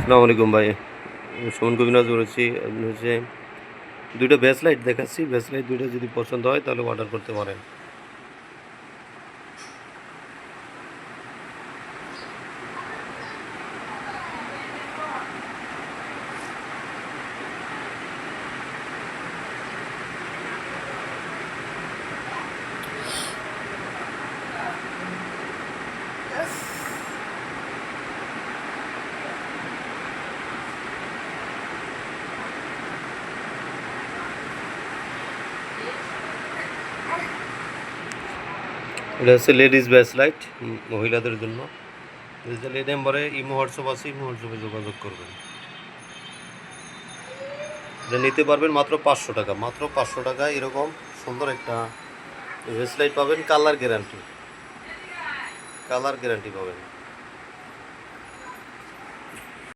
আসসালামু আলাইকুম ভাই। সুমন কবিরাজ বলেছি। আপনি হচ্ছে ২ টা ব্যাচ লাইট দেখাচ্ছি। ব্যাচ লাইট ২ টা যদি পছন্দ হয় তাহলে অর্ডার করতে পারেন। এটা হচ্ছে লেডিস ব্যাচ লাইট, মহিলাদের জন্য। ডিজিটাল এই নাম্বারে ইমো হোয়াটসঅ্যাপ আছে, ইমো হোয়াটসঅ্যাপে যোগাযোগ করবেন। এটা নিতে পারবেন মাত্র ৫০০ টাকা। মাত্র ৫০০ টাকায় এরকম সুন্দর একটা ব্যাচ লাইট পাবেন। কালার গ্যারান্টি পাবেন।